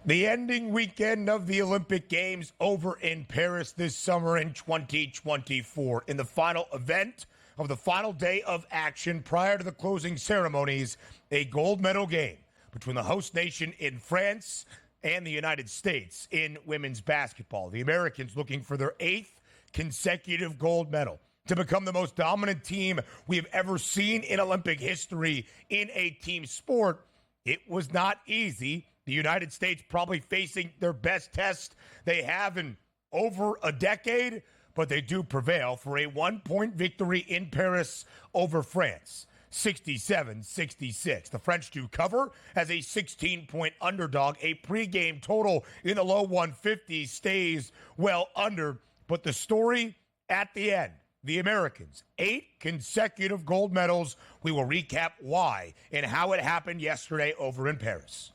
The ending weekend of the Olympic Games over in Paris this summer in 2024. In the final event of the final day of action prior to the closing ceremonies, a gold medal game between the host nation in France and the United States in women's basketball. The Americans looking for their 8th consecutive gold medal to become the most dominant team we have ever seen in Olympic history in a team sport. It was not easy. The United States probably facing their best test they have in over a decade, but they do prevail for a 1-point victory in Paris over France, 67-66. The French do cover as a 16-point underdog. A pregame total in the low 150s stays well under, but the story at the end, the Americans, 8 consecutive gold medals. We will recap why and how it happened yesterday over in Paris.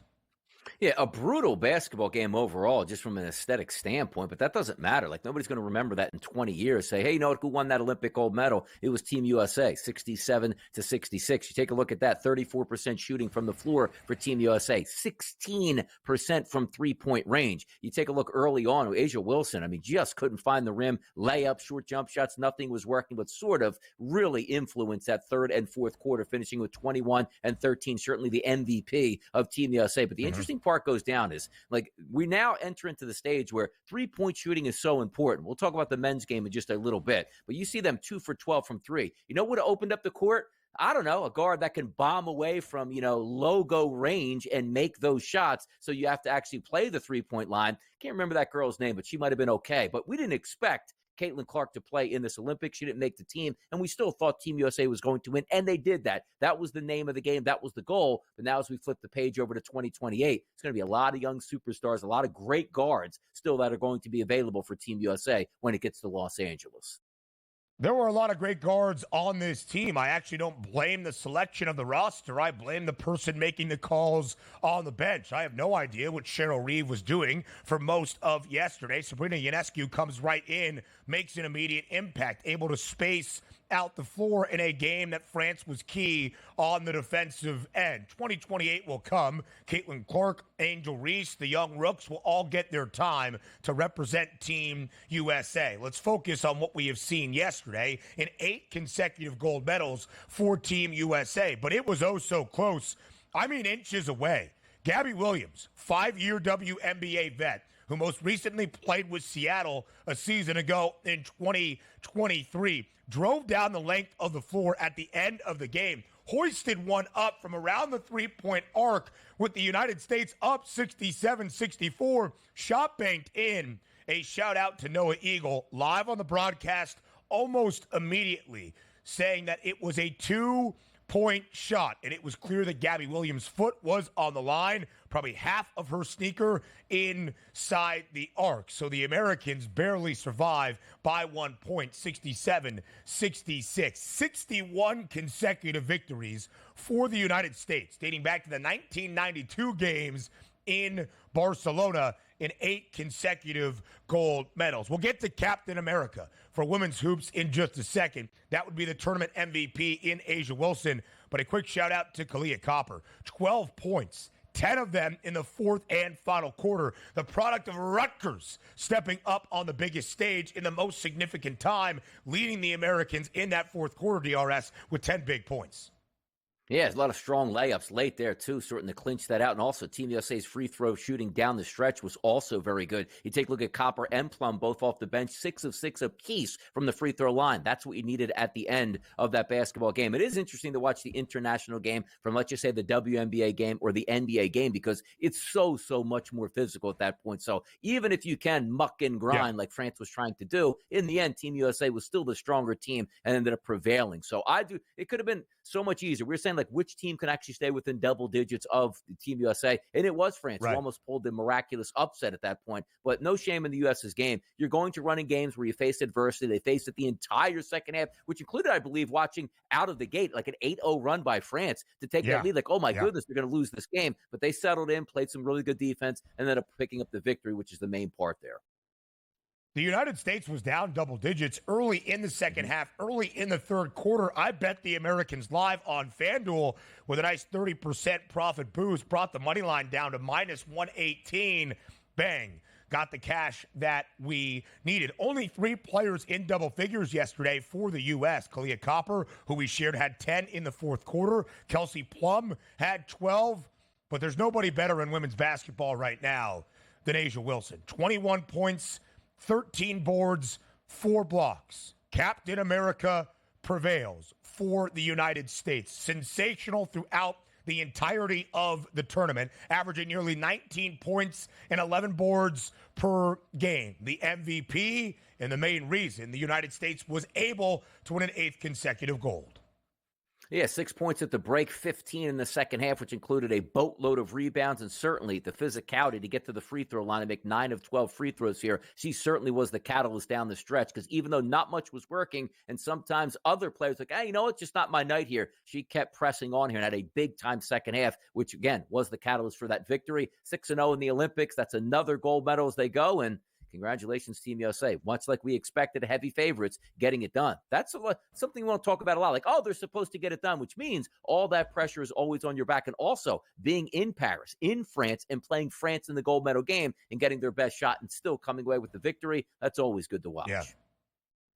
Yeah, a brutal basketball game overall, just from an aesthetic standpoint, but that doesn't matter. Like, nobody's going to remember that in 20 years. Say, hey, you know who won that Olympic gold medal? It was Team USA, 67-66. You take a look at that, 34% shooting from the floor for Team USA, 16% from three-point range. You take a look early on with jaWilson. I mean, just couldn't find the rim, layup, short jump shots, nothing was working, but sort of really influenced that third and fourth quarter, finishing with 21 and 13, certainly the MVP of Team USA. But the interesting part goes down is, like, we now enter into the stage where three-point shooting is so important. We'll talk about the men's game in just a little bit, but you see them 2 for 12 from three. You know what opened up the court? I don't know, a guard that can bomb away from, logo range and make those shots. So you have to actually play the three-point line. Can't remember that girl's name, but she might have been okay. But we didn't expect Caitlin Clark to play in this Olympics. She didn't make the team, and we still thought Team USA was going to win, and they did that. That was the name of the game. That was the goal. But now as we flip the page over to 2028, it's going to be a lot of young superstars, a lot of great guards still that are going to be available for Team USA when it gets to Los Angeles. There were a lot of great guards on this team. I actually don't blame the selection of the roster. I blame the person making the calls on the bench. I have no idea what Cheryl Reeve was doing for most of yesterday. Sabrina Ionescu comes right in, makes an immediate impact, able to space out the floor in a game that France was key on the defensive end. 2028 will come. Caitlin Clark, Angel Reese, the young rooks will all get their time to represent Team USA. Let's focus on what we have seen yesterday in 8 consecutive gold medals for Team USA. But it was oh so close. I mean, inches away. Gabby Williams, 5-year WNBA vet, who most recently played with Seattle a season ago in 2023, drove down the length of the floor at the end of the game, hoisted one up from around the three-point arc with the United States up 67-64, shot banked in. A shout-out to Noah Eagle, live on the broadcast almost immediately, saying that it was a 2-point shot, and it was clear that Gabby Williams' foot was on the line, probably half of her sneaker inside the arc. So the Americans barely survive by 1 point, 67-66. 61 consecutive victories for the United States, dating back to the 1992 games in Barcelona, in 8 consecutive gold medals. We'll get to Captain America for women's hoops in just a second. That would be the tournament MVP in jaWilson. But a quick shout out to Kalia Copper. 12 points, 10 of them in the fourth and final quarter. The product of Rutgers stepping up on the biggest stage in the most significant time, leading the Americans in that fourth quarter, DRS, with 10 big points. Yeah, there's a lot of strong layups late there, too, starting to clinch that out. And also, Team USA's free throw shooting down the stretch was also very good. You take a look at Copper and Plum, both off the bench, 6 of 6 apiece from the free throw line. That's what you needed at the end of that basketball game. It is interesting to watch the international game from, let's just say, the WNBA game or the NBA game, because it's so much more physical at that point. So even if you can muck and grind like France was trying to do, in the end, Team USA was still the stronger team and ended up prevailing. So it could have been so much easier. We're saying, like, which team can actually stay within double digits of the Team USA, and it was France, who almost pulled the miraculous upset at that point. But no shame in the US's game. You're going to run in games where you face adversity. They faced it the entire second half, which included, I believe, watching out of the gate like an 8-0 run by France to take that lead. Like, oh my goodness, they're going to lose this game. But they settled in, played some really good defense, and ended up picking up the victory, which is the main part there. The United States was down double digits early in the second half, early in the third quarter. I bet the Americans live on FanDuel with a nice 30% profit boost, brought the money line down to minus 118. Bang. Got the cash that we needed. Only 3 players in double figures yesterday for the U.S. Kalia Copper, who we shared, had 10 in the fourth quarter. Kelsey Plum had 12. But there's nobody better in women's basketball right now than jaWilson. 21 points, 13 boards, 4 blocks. Captain America prevails for the United States. Sensational throughout the entirety of the tournament, averaging nearly 19 points and 11 boards per game. The MVP and the main reason the United States was able to win an 8th consecutive gold. Yeah, 6 points at the break, 15 in the second half, which included a boatload of rebounds, and certainly the physicality to get to the free throw line and make 9 of 12 free throws here. She certainly was the catalyst down the stretch, because even though not much was working, and sometimes other players like, hey, you know what, just not my night here, she kept pressing on here and had a big-time second half, which, again, was the catalyst for that victory. 6-0 in the Olympics. That's another gold medal as they go, and congratulations, Team USA. Much like we expected, heavy favorites getting it done. That's something we won't talk about a lot. Like, oh, they're supposed to get it done, which means all that pressure is always on your back. And also being in Paris, in France, and playing France in the gold medal game and getting their best shot and still coming away with the victory, that's always good to watch. Yeah.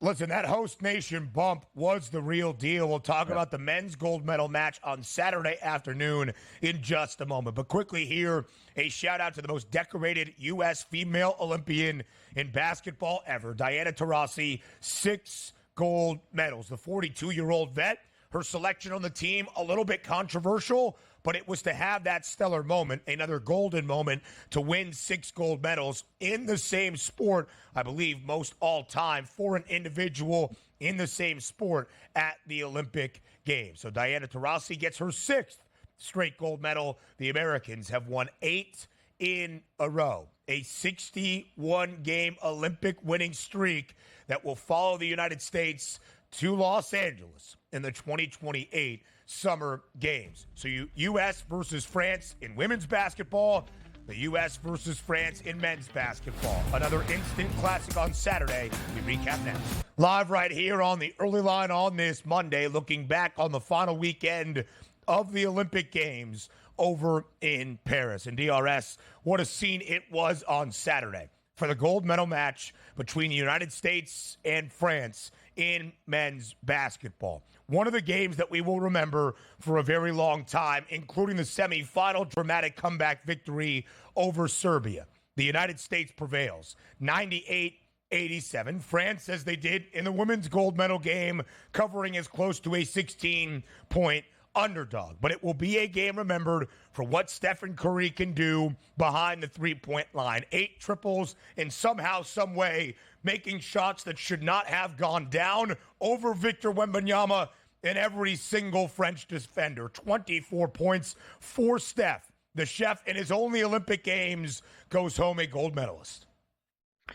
Listen, that host nation bump was the real deal. We'll talk about the men's gold medal match on Saturday afternoon in just a moment. But quickly here, a shout out to the most decorated U.S. female Olympian in basketball ever, Diana Taurasi, 6 gold medals. The 42-year-old vet, her selection on the team, a little bit controversial, but it was to have that stellar moment, another golden moment, to win 6 gold medals in the same sport, I believe most all time, for an individual in the same sport at the Olympic Games. So Diana Taurasi gets her 6th straight gold medal. The Americans have won 8 in a row, a 61-game Olympic winning streak that will follow the United States to Los Angeles in the 2028 Summer Games. So U.S. versus France in women's basketball, the U.S. versus France in men's basketball. Another instant classic on Saturday. We recap next. Live right here on the early line on this Monday, looking back on the final weekend of the Olympic Games over in Paris. And DRS, what a scene it was on Saturday for the gold medal match between the United States and France in men's basketball. One of the games that we will remember for a very long time, including the semifinal dramatic comeback victory over Serbia. The United States prevails 98-87. France, as they did in the women's gold medal game, covering as close to a 16-point underdog. But it will be a game remembered for what Steph and Curry can do behind the three-point line. 8 triples, and somehow, some way, making shots that should not have gone down over Victor Wembanyama and every single French defender. 24 points for Steph. The chef in his only Olympic Games goes home a gold medalist.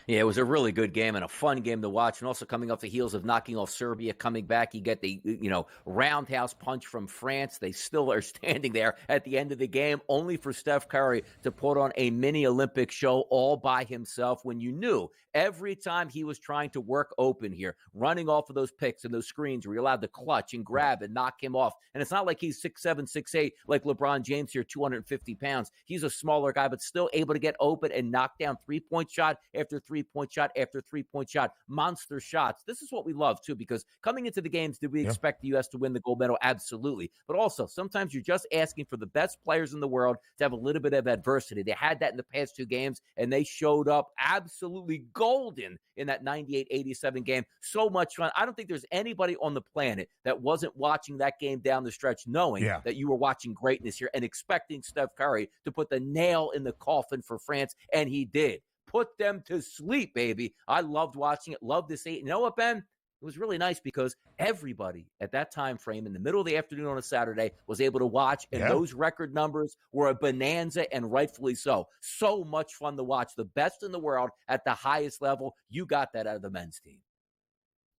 Yeah, it was a really good game and a fun game to watch. And also coming off the heels of knocking off Serbia, coming back, you get the, roundhouse punch from France. They still are standing there at the end of the game, only for Steph Curry to put on a mini Olympic show all by himself when you knew every time he was trying to work open here, running off of those picks and those screens where you're allowed to clutch and grab and knock him off. And it's not like he's 6'7", 6'8", like LeBron James here, 250 pounds. He's a smaller guy, but still able to get open and knock down three-point shot after three-point shot after three-point shot, monster shots. This is what we love, too, because coming into the games, did we expect the U.S. to win the gold medal? Absolutely. But also, sometimes you're just asking for the best players in the world to have a little bit of adversity. They had that in the past 2 games, and they showed up absolutely golden in that 98-87 game. So much fun. I don't think there's anybody on the planet that wasn't watching that game down the stretch knowing that you were watching greatness here and expecting Steph Curry to put the nail in the coffin for France, and he did. Put them to sleep, baby. I loved watching it. Loved to see it. You know what, Ben? It was really nice because everybody at that time frame in the middle of the afternoon on a Saturday was able to watch, and those record numbers were a bonanza, and rightfully so. So much fun to watch. The best in the world at the highest level. You got that out of the men's team.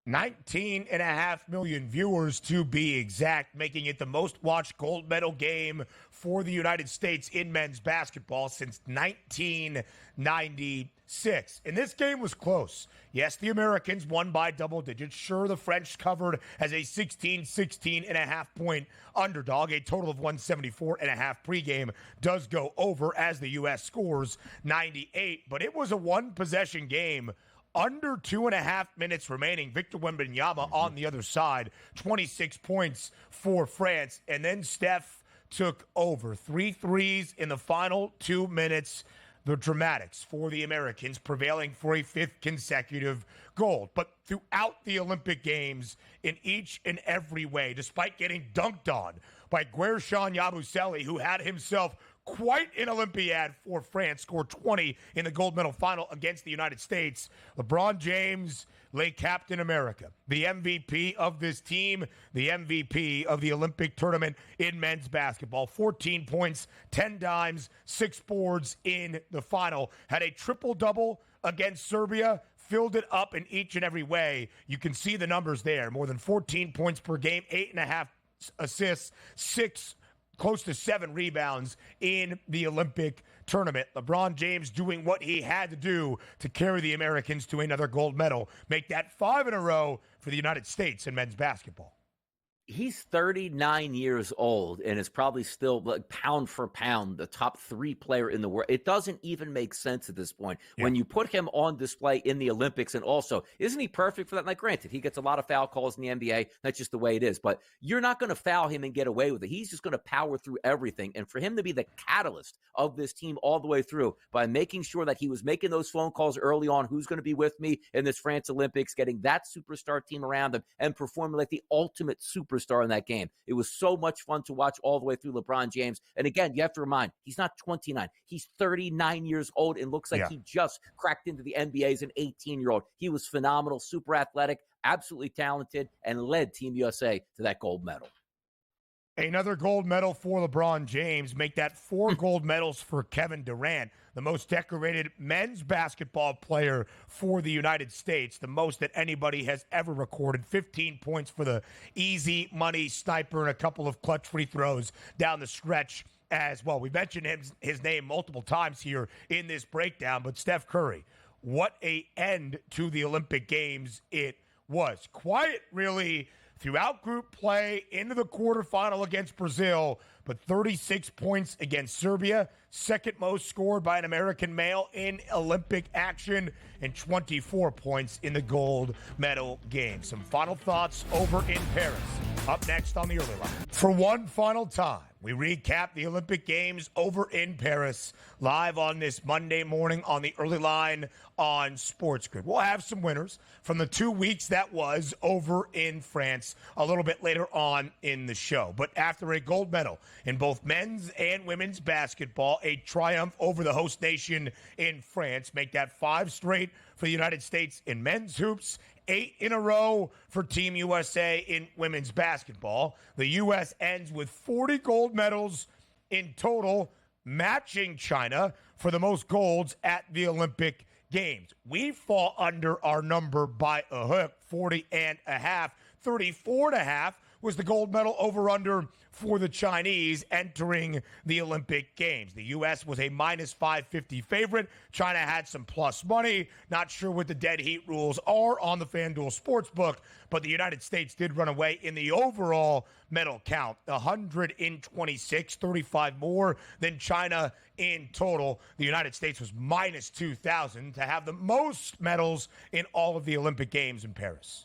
19.5 million viewers to be exact, making it the most watched gold medal game for the United States in men's basketball since 1996. And this game was close. Yes, the Americans won by double digits. Sure, the French covered as a 16.5 point underdog. A total of 174.5 pregame does go over as the U.S. scores 98. But it was a one-possession game. Under 2.5 minutes remaining, Victor Wembanyama on the other side, 26 points for France. And then Steph took over. 3 threes in the final 2 minutes. The dramatics for the Americans, prevailing for a 5th consecutive gold. But throughout the Olympic Games, in each and every way, despite getting dunked on by Guerschon Yabusele, who had himself quite an Olympiad for France, scored 20 in the gold medal final against the United States. LeBron James lay Captain America, the MVP of this team, the MVP of the Olympic tournament in men's basketball. 14 points, 10 dimes, 6 boards in the final. Had a triple-double against Serbia, filled it up in each and every way. You can see the numbers there. More than 14 points per game, 8.5 assists, 6 close to 7 rebounds in the Olympic tournament. LeBron James doing what he had to do to carry the Americans to another gold medal, make that 5 in a row for the United States in men's basketball. He's 39 years old and is probably still, like, pound for pound, the top 3 player in the world. It doesn't even make sense at this point. Yeah. When you put him on display in the Olympics, and also, isn't he perfect for that? Like, granted, he gets a lot of foul calls in the NBA. That's just the way it is. But you're not going to foul him and get away with it. He's just going to power through everything. And for him to be the catalyst of this team all the way through by making sure that he was making those phone calls early on, who's going to be with me in this France Olympics, getting that superstar team around him, and performing like the ultimate superstar in that game. It was so much fun to watch all the way through LeBron James. And again, you have to remind, he's not 29. He's 39 years old and looks like he just cracked into the NBA as an 18-year-old. He was phenomenal, super athletic, absolutely talented, and led Team USA to that gold medal. Another gold medal for LeBron James. Make that 4 gold medals for Kevin Durant, the most decorated men's basketball player for the United States, the most that anybody has ever recorded. 15 points for the easy money sniper and a couple of clutch free throws down the stretch as well. We mentioned his name multiple times here in this breakdown, but Steph Curry, what a end to the Olympic Games it was. Quiet, really, throughout group play, into the quarterfinal against Brazil, but 36 points against Serbia, second most scored by an American male in Olympic action, and 24 points in the gold medal game. Some final thoughts over in Paris. Up next on the Early Line. For one final time, we recap the Olympic Games over in Paris, live on this Monday morning on the Early Line on SportsGrid. We'll have some winners from the 2 weeks that was over in France a little bit later on in the show. But after a gold medal in both men's and women's basketball, a triumph over the host nation in France, make that 5 straight for the United States in men's hoops, 8 in a row for Team USA in women's basketball. The U.S. ends with 40 gold medals in total, matching China for the most golds at the Olympic Games. We fall under our number by a hook, 40.5. 34.5 was the gold medal over-under for the Chinese entering the Olympic Games. The U.S. was a minus 550 favorite. China had some plus money. Not sure what the dead heat rules are on the FanDuel Sportsbook, but the United States did run away in the overall medal count. 126, 35 more than China in total. The United States was minus 2,000 to have the most medals in all of the Olympic Games in Paris.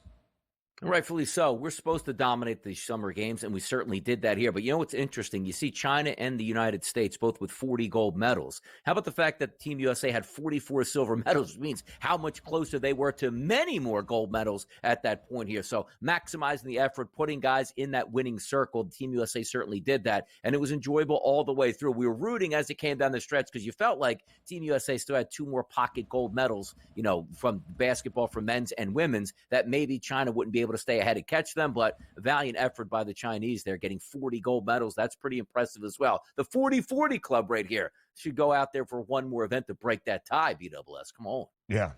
Rightfully so. We're supposed to dominate the summer games, and we certainly did that here. But you know what's interesting? You see China and the United States both with 40 gold medals. How about the fact that Team USA had 44 silver medals, which means how much closer they were to many more gold medals at that point here. So maximizing the effort, putting guys in that winning circle. Team USA certainly did that, and it was enjoyable all the way through. We were rooting as it came down the stretch because you felt like Team USA still had 2 more pocket gold medals, you know, from basketball for men's and women's, that maybe China wouldn't be able to stay ahead and catch them, but a valiant effort by the Chinese. They're getting 40 gold medals. That's pretty impressive as well. The 40-40 club right here should go out there for one more event to break that tie, BWS. Come on. Yeah.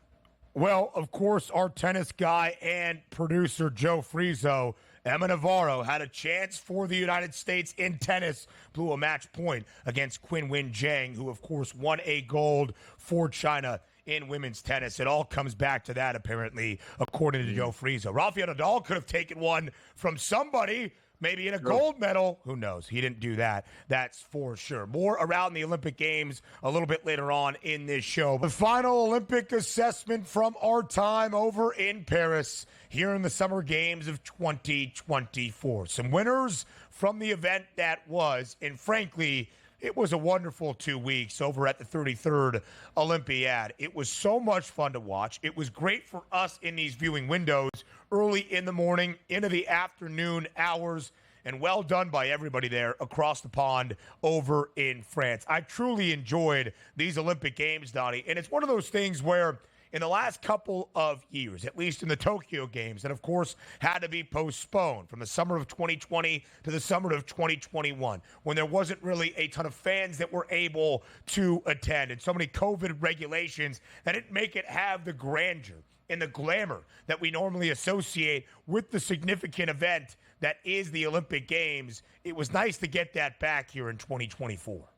Well, of course, our tennis guy and producer, Joe Frizo, Emma Navarro, had a chance for the United States in tennis, blew a match point against Qinwen Zhang, who, of course, won a gold for China in women's tennis. It all comes back to that, apparently, according to Joe Frizo. Rafael Nadal could have taken one from somebody, maybe in a gold medal. Who knows? He didn't do that. That's for sure. More around the Olympic Games a little bit later on in this show. The final Olympic assessment from our time over in Paris here in the Summer Games of 2024. Some winners from the event that was, and frankly, it was a wonderful 2 weeks over at the 33rd Olympiad. It was so much fun to watch. It was great for us in these viewing windows early in the morning, into the afternoon hours, and well done by everybody there across the pond over in France. I truly enjoyed these Olympic Games, Donnie, and it's one of those things where in the last couple of years, at least in the Tokyo Games, that of course had to be postponed from the summer of 2020 to the summer of 2021, when there wasn't really a ton of fans that were able to attend, and so many COVID regulations that didn't make it have the grandeur and the glamour that we normally associate with the significant event that is the Olympic Games. It was nice to get that back here in 2024.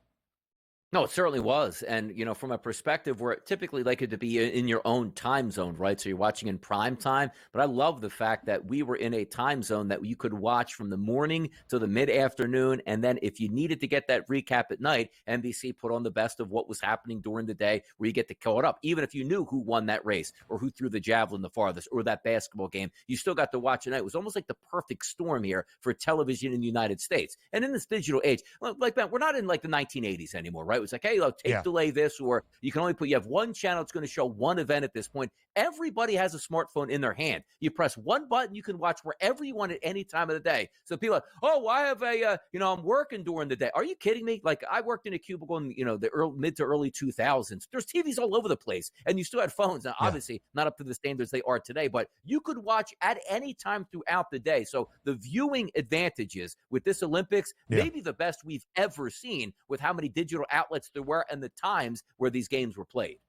No, it certainly was. And, from a perspective where typically like it to be in your own time zone, right? So you're watching in prime time. But I love the fact that we were in a time zone that you could watch from the morning to the mid-afternoon. And then if you needed to get that recap at night, NBC put on the best of what was happening during the day where you get to caught up. Even if you knew who won that race or who threw the javelin the farthest or that basketball game, you still got to watch it at night. It was almost like the perfect storm here for television in the United States. And in this digital age, like that, we're not in like the 1980s anymore, right? It was like, hey, tape delay this, or you have one channel that's going to show one event at this point. Everybody has a smartphone in their hand. You press one button, you can watch wherever you want at any time of the day. So people are like, oh, well, I have I'm working during the day. Are you kidding me? Like I worked in a cubicle in, the mid to early 2000s. There's TVs all over the place, and you still had phones. Now, obviously, not up to the standards they are today, but you could watch at any time throughout the day. So the viewing advantages with this Olympics, maybe the best we've ever seen with how many digital outlets there were and the times where these games were played.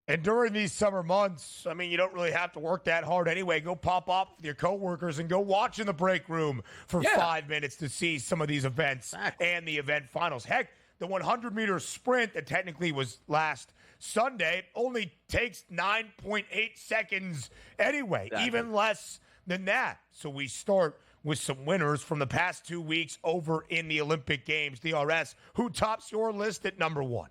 And during these summer months, I mean, you don't really have to work that hard anyway. Go pop up with your coworkers and go watch in the break room for 5 minutes to see some of these events and the event finals. Heck, the 100-meter sprint that technically was last Sunday only takes 9.8 seconds anyway, even less than that. So we start with some winners from the past 2 weeks over in the Olympic Games. DRS, who tops your list at number one?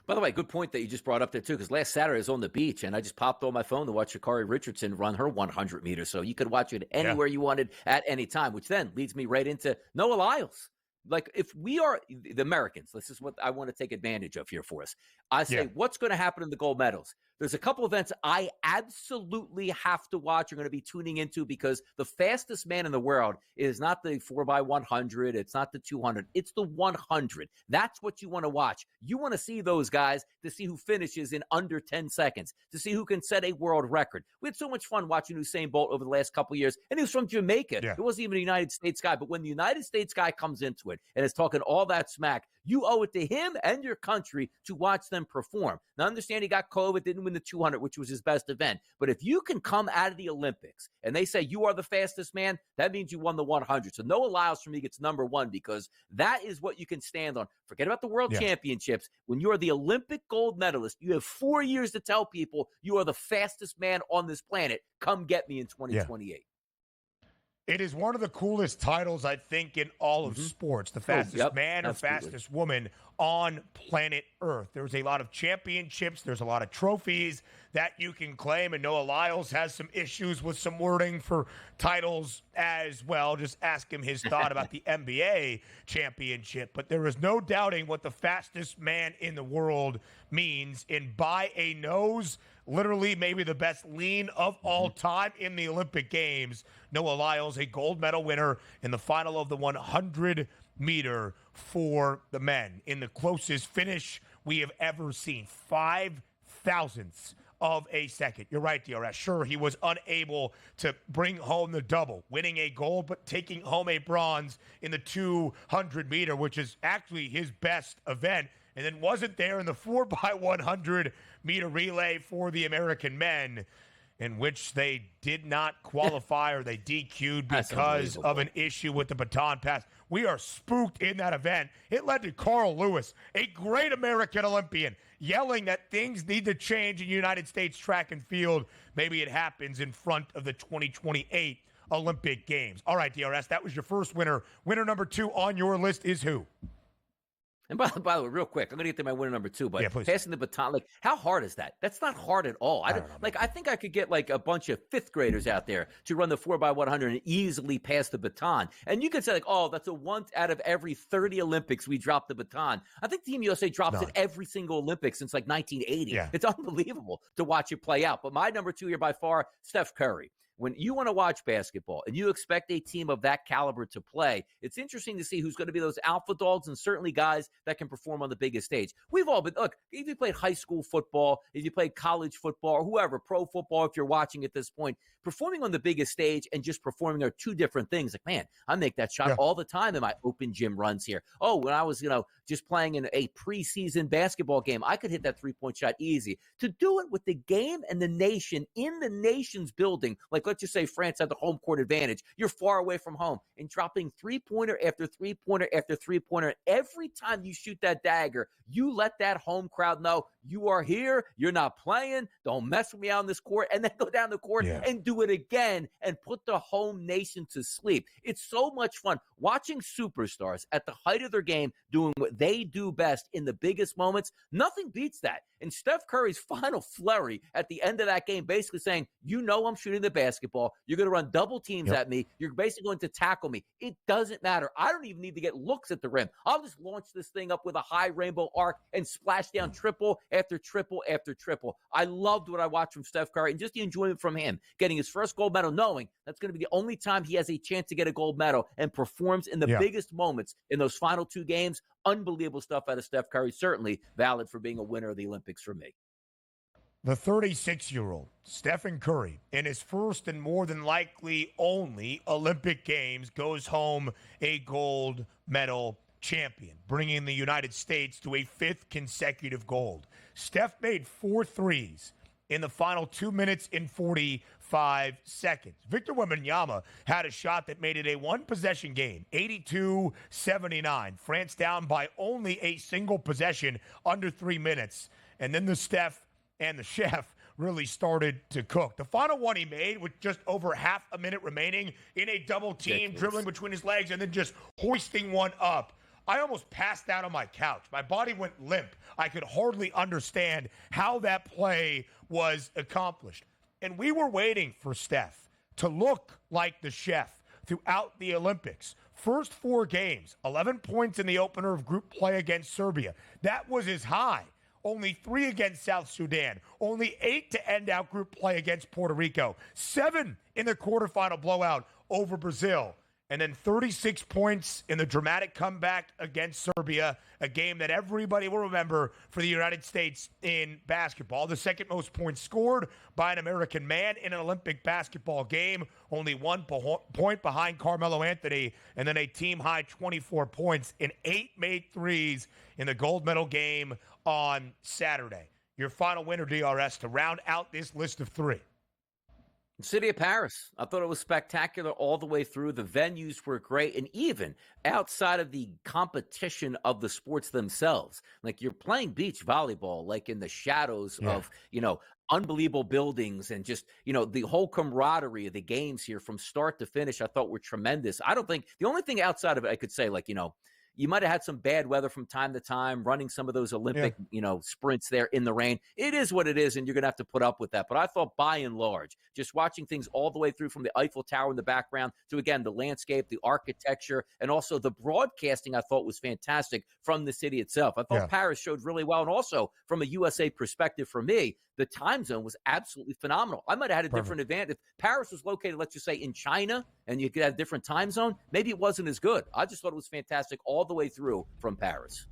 By the way, good point that you just brought up there, too, because last Saturday I was on the beach, and I just popped on my phone to watch Sha'Carri Richardson run her 100 meters. So you could watch it anywhere you wanted at any time, which then leads me right into Noah Lyles. Like, if we are the Americans, this is what I want to take advantage of here for us. I say, what's going to happen in the gold medals? There's a couple events I absolutely have to watch. You're going to be tuning into because the fastest man in the world is not the 4x100. It's not the 200. It's the 100. That's what you want to watch. You want to see those guys to see who finishes in under 10 seconds, to see who can set a world record. We had so much fun watching Usain Bolt over the last couple of years, and he was from Jamaica. It wasn't even a United States guy. But when the United States guy comes into it and is talking all that smack, you owe it to him and your country to watch them perform. Now, understand he got COVID, didn't win the 200, which was his best event. But if you can come out of the Olympics and they say you are the fastest man, that means you won the 100. So Noah Lyles for me gets number one because that is what you can stand on. Forget about the World Championships. When you are the Olympic gold medalist, you have 4 years to tell people you are the fastest man on this planet. Come get me in 2028. It is one of the coolest titles, I think, in all of sports. The fastest man or fastest woman on planet Earth. There's a lot of championships. There's a lot of trophies that you can claim. And Noah Lyles has some issues with some wording for titles as well. Just ask him his thought about the NBA championship. But there is no doubting what the fastest man in the world means. And by a nose, literally maybe the best lean of all time in the Olympic Games. Noah Lyles, a gold medal winner in the final of the 100-meter for the men in the closest finish we have ever seen. 5 thousandths of a second. You're right, DRS. Sure, he was unable to bring home the double, winning a gold, but taking home a bronze in the 200-meter, which is actually his best event. and then wasn't there in the 4x100 meter relay for the American men, in which they did not qualify or they DQ'd because of an issue with the baton pass. We are spooked in that event. It led to Carl Lewis, a great American Olympian, yelling that things need to change in United States track and field. Maybe it happens in front of the 2028 Olympic Games. All right, DRS, that was your first winner. Winner number 2 on your list is who? And by the way, real quick, I'm going to get to my winner number 2, but yeah, passing the baton, like, how hard is that? That's not hard at all. I think I could get, like, a bunch of fifth graders out there to run the 4x100 and easily pass the baton. And you could say, like, oh, that's a once out of every 30 Olympics we drop the baton. I think Team USA drops it every single Olympics since, like, 1980. Yeah. It's unbelievable to watch it play out. But my number 2 here by far, Steph Curry. When you want to watch basketball and you expect a team of that caliber to play, it's interesting to see who's going to be those alpha dogs and certainly guys that can perform on the biggest stage. We've all been, look, if you played high school football, if you played college football, or whoever, pro football, if you're watching at this point, performing on the biggest stage and just performing are two different things. Like, man, I make that shot all the time in my open gym runs here. Oh, when I was, just playing in a preseason basketball game, I could hit that three-point shot easy. To do it with the game and the nation in the nation's building, like let's just say France had the home court advantage. You're far away from home and dropping three-pointer after three-pointer after three-pointer. Every time you shoot that dagger, you let that home crowd know you are here. You're not playing. Don't mess with me on this court. And then go down the court and do it again and put the home nation to sleep. It's so much fun watching superstars at the height of their game doing what they do best in the biggest moments. Nothing beats that. And Steph Curry's final flurry at the end of that game basically saying, I'm shooting the basketball. You're going to run double teams at me. You're basically going to tackle me. It doesn't matter. I don't even need to get looks at the rim. I'll just launch this thing up with a high rainbow arc and splash down triple after triple after triple. I loved what I watched from Steph Curry and just the enjoyment from him getting his first gold medal, knowing that's going to be the only time he has a chance to get a gold medal and performs in the biggest moments in those final two games. Unbelievable stuff out of Steph Curry. Certainly valid for being a winner of the Olympics for me. The 36-year-old Stephen Curry, in his first and more than likely only Olympic Games, goes home a gold medal champion, bringing the United States to a fifth consecutive gold. Steph made 4 threes in the final 2 minutes and 45 seconds. Victor Wembanyama had a shot that made it a one-possession game, 82-79. France down by only a single possession under 3 minutes. And then the Steph and the Chef really started to cook. The final one he made with just over half a minute remaining in a double team, dribbling between his legs and then just hoisting one up. I almost passed out on my couch. My body went limp. I could hardly understand how that play was accomplished. And we were waiting for Steph to look like the Chef throughout the Olympics. First 4 games, 11 points in the opener of group play against Serbia. That was his high. Only 3 against South Sudan. Only 8 to end out group play against Puerto Rico. 7 in the quarterfinal blowout over Brazil. And then 36 points in the dramatic comeback against Serbia, a game that everybody will remember for the United States in basketball. The second most points scored by an American man in an Olympic basketball game, only 1 point behind Carmelo Anthony, and then a team-high 24 points and 8 made threes in the gold medal game on Saturday. Your final winner, DRS, to round out this list of 3. City of Paris. I thought it was spectacular all the way through. The venues were great. And even outside of the competition of the sports themselves, like you're playing beach volleyball, like in the shadows of, unbelievable buildings and just, the whole camaraderie of the games here from start to finish, I thought were tremendous. I don't think the only thing outside of it I could say, you might have had some bad weather from time to time, running some of those Olympic, sprints there in the rain. It is what it is, and you're going to have to put up with that. But I thought by and large, just watching things all the way through from the Eiffel Tower in the background to, again, the landscape, the architecture, and also the broadcasting I thought was fantastic from the city itself. I thought Paris showed really well. And also from a USA perspective for me, the time zone was absolutely phenomenal. I might have had a different advantage. If Paris was located, let's just say, in China, and you could have a different time zone, maybe it wasn't as good. I just thought it was fantastic all the way through from Paris.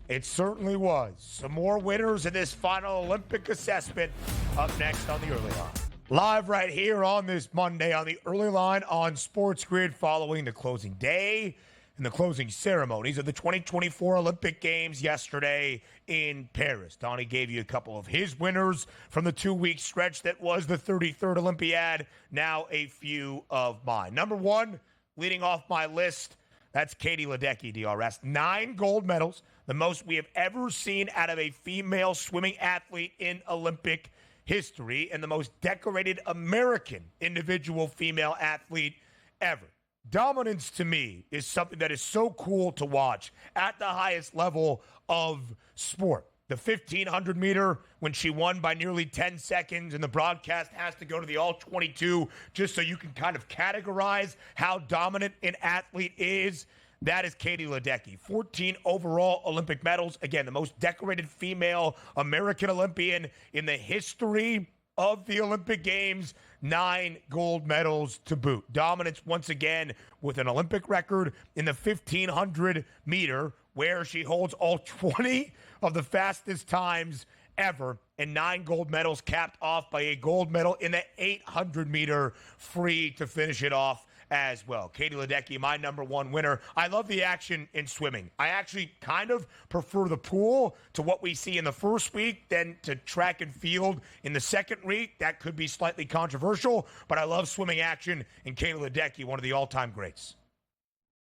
It certainly was. Some more winners in this final Olympic assessment up next on the Early Line. Live right here on this Monday on the Early Line on SportsGrid following the closing day in the closing ceremonies of the 2024 Olympic Games yesterday in Paris. Donnie gave you a couple of his winners from the 2-week stretch that was the 33rd Olympiad. Now a few of mine. Number one, leading off my list, that's Katie Ledecky, DRS. 9 gold medals, the most we have ever seen out of a female swimming athlete in Olympic history, and the most decorated American individual female athlete ever. Dominance to me is something that is so cool to watch at the highest level of sport. The 1,500 meter, when she won by nearly 10 seconds, and the broadcast has to go to the all 22 just so you can kind of categorize how dominant an athlete is. That is Katie Ledecky. 14 overall Olympic medals. Again, the most decorated female American Olympian in the history of the Olympic Games. 9 gold medals to boot. Dominance once again with an Olympic record in the 1,500 meter, where she holds all 20 of the fastest times ever, and 9 gold medals, capped off by a gold medal in the 800 meter free to finish it off as well. Katie Ledecky, my number one winner. I love the action in swimming. I actually kind of prefer the pool to what we see in the first week than to track and field in the second week. That could be slightly controversial, but I love swimming action, and Katie Ledecky, one of the all-time greats.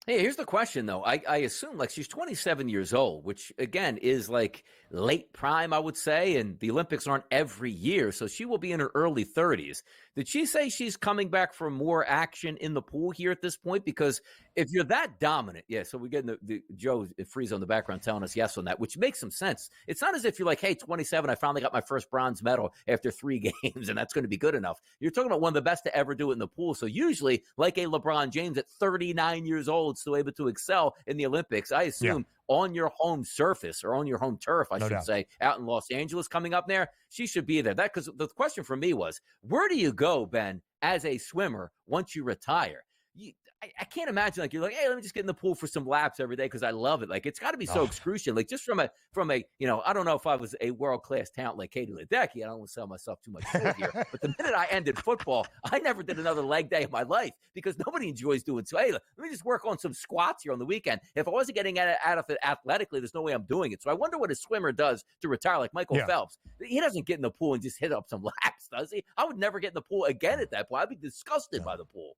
Hey, here's the question, though. I assume, like, she's 27 years old, which, again, is, like, late prime, I would say, and the Olympics aren't every year, so she will be in her early 30s. Did she say she's coming back for more action in the pool here at this point? Because if you're that dominant, yeah, so we're getting the Joe Freeze on the background telling us yes on that, which makes some sense. It's not as if you're like, hey, 27, I finally got my first bronze medal after 3 games, and that's going to be good enough. You're talking about one of the best to ever do it in the pool. So usually, like a LeBron James at 39 years old, still able to excel in the Olympics, I assume on your home surface, or on your home turf, I should say, out in Los Angeles coming up there, she should be there. That, because the question for me was, where do you go, Ben, as a swimmer once you retire? I can't imagine, like, you're like, hey, let me just get in the pool for some laps every day because I love it. Like, it's got to be so excruciating. Like, just from a, I don't know if I was a world-class talent like Katie Ledecky. I don't want to sell myself too much short here. But the minute I ended football, I never did another leg day of my life because nobody enjoys doing so. Hey, let me just work on some squats here on the weekend. If I wasn't getting out of it athletically, there's no way I'm doing it. So I wonder what a swimmer does to retire, like Michael Phelps. He doesn't get in the pool and just hit up some laps, does he? I would never get in the pool again at that point. I'd be disgusted by the pool.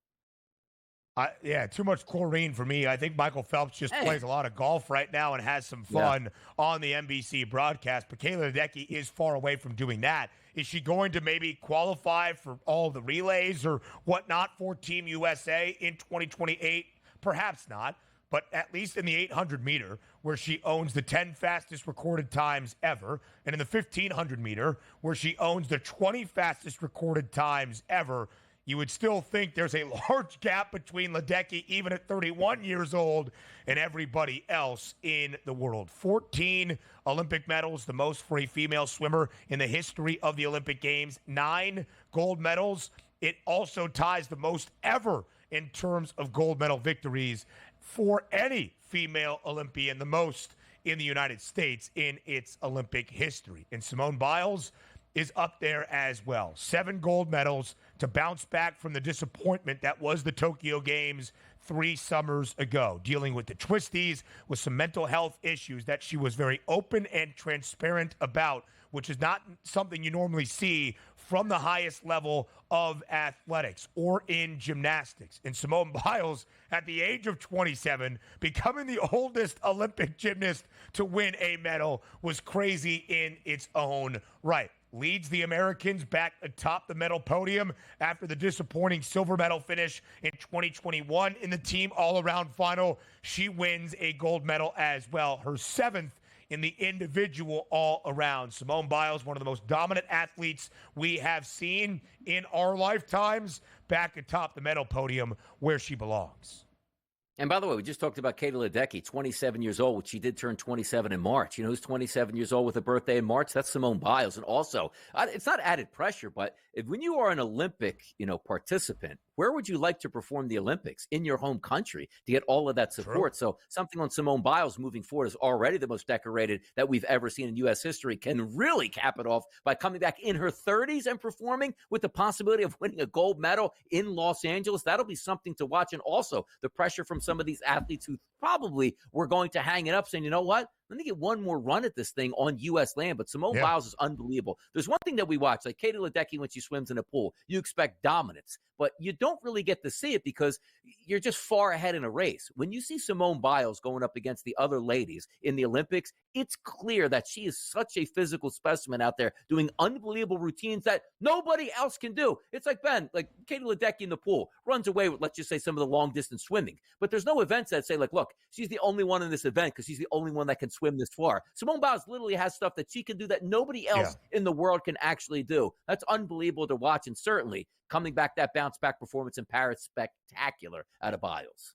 Too much chlorine for me. I think Michael Phelps just plays a lot of golf right now and has some fun on the NBC broadcast. But Katie Ledecky is far away from doing that. Is she going to maybe qualify for all the relays or whatnot for Team USA in 2028? Perhaps not. But at least in the 800 meter, where she owns the 10 fastest recorded times ever, and in the 1500 meter, where she owns the 20 fastest recorded times ever, you would still think there's a large gap between Ledecky, even at 31 years old, and everybody else in the world. 14 Olympic medals, the most for a female swimmer in the history of the Olympic Games. 9 gold medals. It also ties the most ever in terms of gold medal victories for any female Olympian, the most in the United States in its Olympic history. And Simone Biles is up there as well. 7 gold medals to bounce back from the disappointment that was the Tokyo Games 3 summers ago, dealing with the twisties, with some mental health issues that she was very open and transparent about, which is not something you normally see from the highest level of athletics or in gymnastics. And Simone Biles, at the age of 27, becoming the oldest Olympic gymnast to win a medal, was crazy in its own right. Leads the Americans back atop the medal podium after the disappointing silver medal finish in 2021 in the team all-around final. She wins a gold medal as well, her 7th in the individual all-around. Simone Biles, one of the most dominant athletes we have seen in our lifetimes, back atop the medal podium where she belongs. And by the way, we just talked about Katie Ledecky, 27 years old, which she did turn 27 in March. You know who's 27 years old with a birthday in March? That's Simone Biles. And also, it's not added pressure, but when you are an Olympic, participant, where would you like to perform the Olympics? In your home country to get all of that support. True. So something on Simone Biles moving forward is already the most decorated that we've ever seen in U.S. history, can really cap it off by coming back in her 30s and performing with the possibility of winning a gold medal in Los Angeles. That'll be something to watch. And also the pressure from some of these athletes who probably were going to hang it up saying, you know what? Let me get one more run at this thing on U.S. land. But Simone Biles is unbelievable. There's one thing that we watch, like Katie Ledecky when she swims in a pool. You expect dominance, but you don't really get to see it because you're just far ahead in a race. When you see Simone Biles going up against the other ladies in the Olympics, it's clear that she is such a physical specimen out there doing unbelievable routines that nobody else can do. It's like like Katie Ledecky in the pool runs away with, let's just say, some of the long distance swimming. But there's no events that say, like, look, she's the only one in this event because she's the only one that can swim this far. Simone Biles literally has stuff that she can do that nobody else in the world can actually do. That's unbelievable to watch. And certainly coming back, that bounce back performance in Paris, spectacular out of Biles.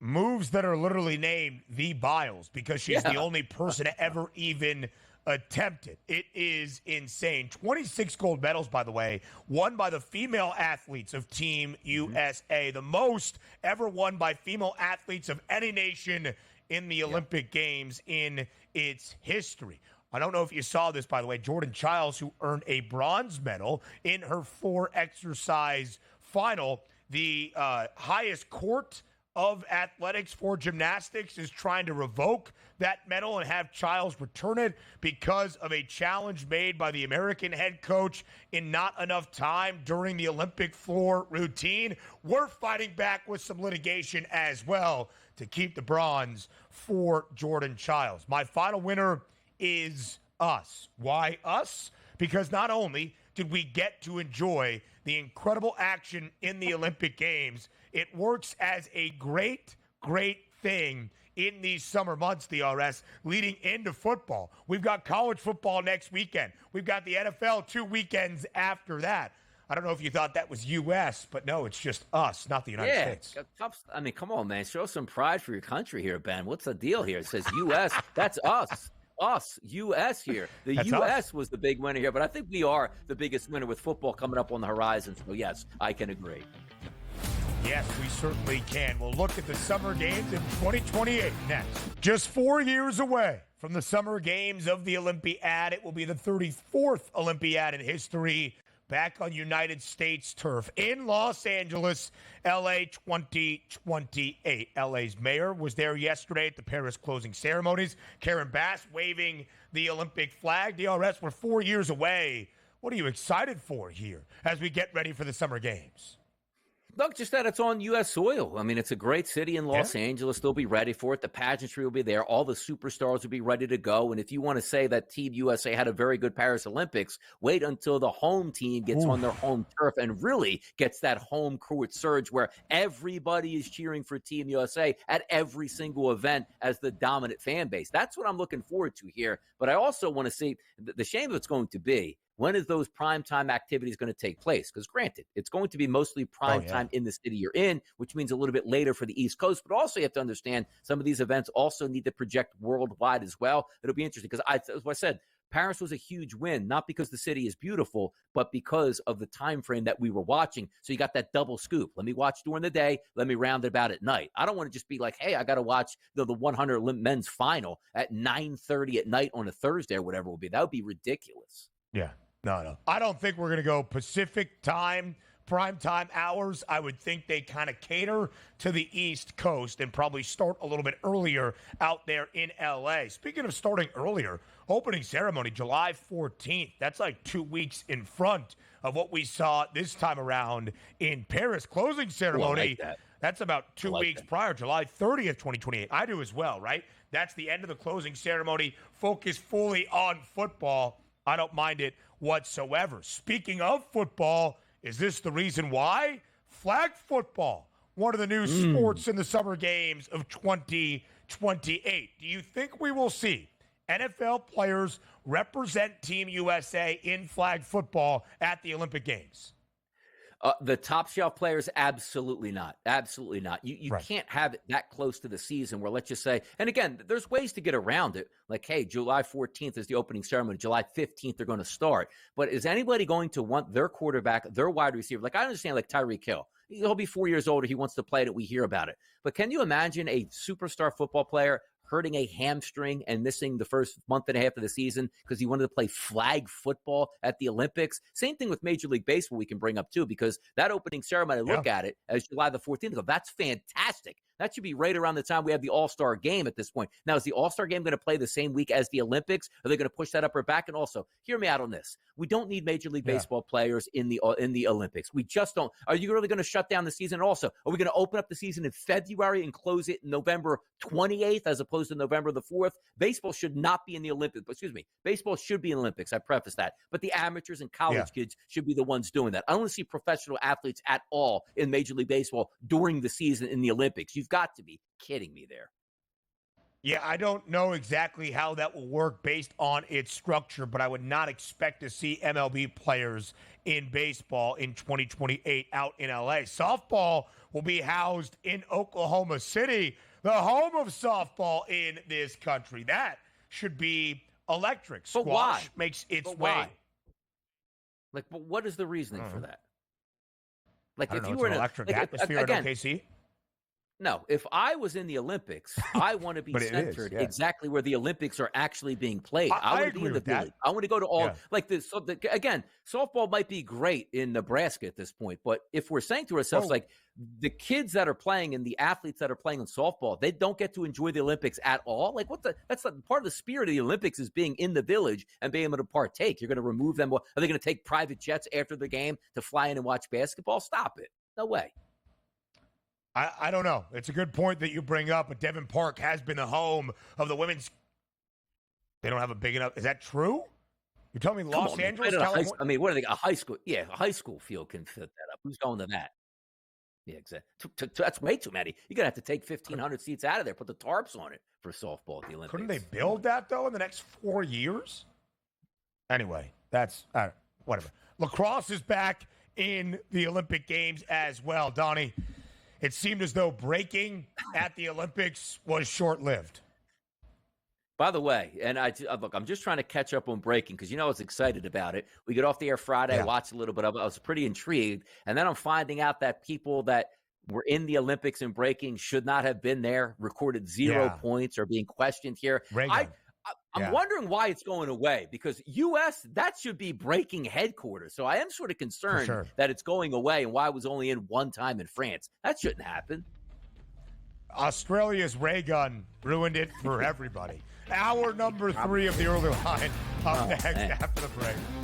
Moves that are literally named the Biles because she's the only person to ever even attempt it. It is insane. 26 gold medals, by the way, won by the female athletes of Team USA, the most ever won by female athletes of any nation in the Olympic Games in its history. I don't know if you saw this, by the way. Jordan Chiles, who earned a bronze medal in her 4-exercise final, the highest court of athletics for gymnastics is trying to revoke that medal and have Chiles return it because of a challenge made by the American head coach in not enough time during the Olympic floor routine. We're fighting back with some litigation as well to keep the bronze for Jordan Chiles. My final winner is us. Why us? Because not only did we get to enjoy the incredible action in the Olympic Games, it works as a great thing in these summer months, DRS, leading into football. We've got college football next weekend. We've got the NFL 2 weekends after that. I don't know if you thought that was U.S., but no, it's just us, not the United States. I mean, come on, man. Show some pride for your country here, Ben. What's the deal here? It says U.S. That's us. U.S. here. That's U.S. was the big winner here, but I think we are the biggest winner with football coming up on the horizon. So, yes, I can agree. Yes, we certainly can. We'll look at the Summer Games in 2028 next. Just 4 years away from the Summer Games of the Olympiad. It will be the 34th Olympiad in history back on United States turf in Los Angeles, LA 2028. LA's mayor was there yesterday at the Paris closing ceremonies. Karen Bass waving the Olympic flag. DRS, we're 4 years away. What are you excited for here as we get ready for the Summer Games? Look, just that it's on U.S. soil. I mean, it's a great city in Los Angeles. They'll be ready for it. The pageantry will be there. All the superstars will be ready to go. And if you want to say that Team USA had a very good Paris Olympics, wait until the home team gets on their home turf and really gets that home court surge where everybody is cheering for Team USA at every single event as the dominant fan base. That's what I'm looking forward to here. But I also want to see the shame of it's going to be, when is those primetime activities going to take place? Because granted, it's going to be mostly primetime in the city you're in, which means a little bit later for the East Coast. But also you have to understand some of these events also need to project worldwide as well. It'll be interesting because, as I said, Paris was a huge win, not because the city is beautiful, but because of the time frame that we were watching. So you got that double scoop. Let me watch during the day. Let me round it about at night. I don't want to just be like, hey, I got to watch the 100 men's final at 9:30 at night on a Thursday or whatever it will be. That would be ridiculous. Yeah. No. I don't think we're going to go Pacific time, prime time hours. I would think they kind of cater to the East Coast and probably start a little bit earlier out there in L.A. Speaking of starting earlier, opening ceremony, July 14th. That's like 2 weeks in front of what we saw this time around in Paris. Closing ceremony, that's about 2 weeks prior, July 30th, 2028. I do as well, right? That's the end of the closing ceremony. Focus fully on football. I don't mind it whatsoever. Speaking of football, is this the reason why? Flag football, one of the new sports in the Summer Games of 2028. Do you think we will see NFL players represent Team USA in flag football at the Olympic Games? The top shelf players, absolutely not. Absolutely not. You can't have it that close to the season where, let's just say, and again, there's ways to get around it. Like, hey, July 14th is the opening ceremony. July 15th, they're going to start. But is anybody going to want their quarterback, their wide receiver? Like, I understand, like Tyreek Hill. He'll be 4 years older. He wants to play it. We hear about it. But can you imagine a superstar football player hurting a hamstring and missing the first month and a half of the season because he wanted to play flag football at the Olympics? Same thing with Major League Baseball we can bring up too, because that opening ceremony, look at it as July the 14th. Go, that's fantastic. That should be right around the time we have the All-Star game at this point. Now, is the All-Star game going to play the same week as the Olympics? Are they going to push that upper back? And also, hear me out on this. We don't need Major League Baseball players in the Olympics. We just don't. Are you really going to shut down the season? And also, are we going to open up the season in February and close it November 28th as opposed to November the 4th? Baseball should not be in the Olympics. Excuse me. Baseball should be in the Olympics. I preface that. But the amateurs and college kids should be the ones doing that. I don't want to see professional athletes at all in Major League Baseball during the season in the Olympics. You've got to be kidding me there. Yeah, I don't know exactly how that will work based on its structure, but I would not expect to see MLB players in baseball in 2028 out in LA. Softball will be housed in Oklahoma City, the home of softball in this country. That should be electric. But why? Squash makes its But way. why? Like, but what is the reasoning for that? Like, if you it's were an in electric atmosphere in OKC. No, if I was in the Olympics, I want to be centered exactly where the Olympics are actually being played. I want to be in the village. I want to go to all like this. So again, softball might be great in Nebraska at this point, but if we're saying to ourselves, like the kids that are playing and the athletes that are playing in softball, they don't get to enjoy the Olympics at all. Like that's part of the spirit of the Olympics is being in the village and being able to partake. You're going to remove them. Are they going to take private jets after the game to fly in and watch basketball? Stop it. No way. I don't know. It's a good point that you bring up, but Devon Park has been the home of the women's. They don't have a big enough. Is that true? You're telling me Los Angeles, California? I mean, what are they? A high school? Yeah, a high school field can fit that up. Who's going to that? Yeah, exactly. That's way too many. You're going to have to take 1,500 seats out of there, put the tarps on it for softball at the Olympics. Couldn't they build that, though, in the next 4 years? Anyway, that's whatever. Lacrosse is back in the Olympic Games as well, Donnie. It seemed as though breaking at the Olympics was short-lived. By the way, and look, I'm just trying to catch up on breaking because I was excited about it. We get off the air Friday, watched a little bit of it. I was pretty intrigued. And then I'm finding out that people that were in the Olympics and breaking should not have been there, recorded 0 points, or being questioned here. I'm wondering why it's going away because U.S., that should be breaking headquarters. So I am sort of concerned that it's going away and why it was only in one time in France. That shouldn't happen. Australia's ray gun ruined it for everybody. Hour number 3 of the early line up next after the break.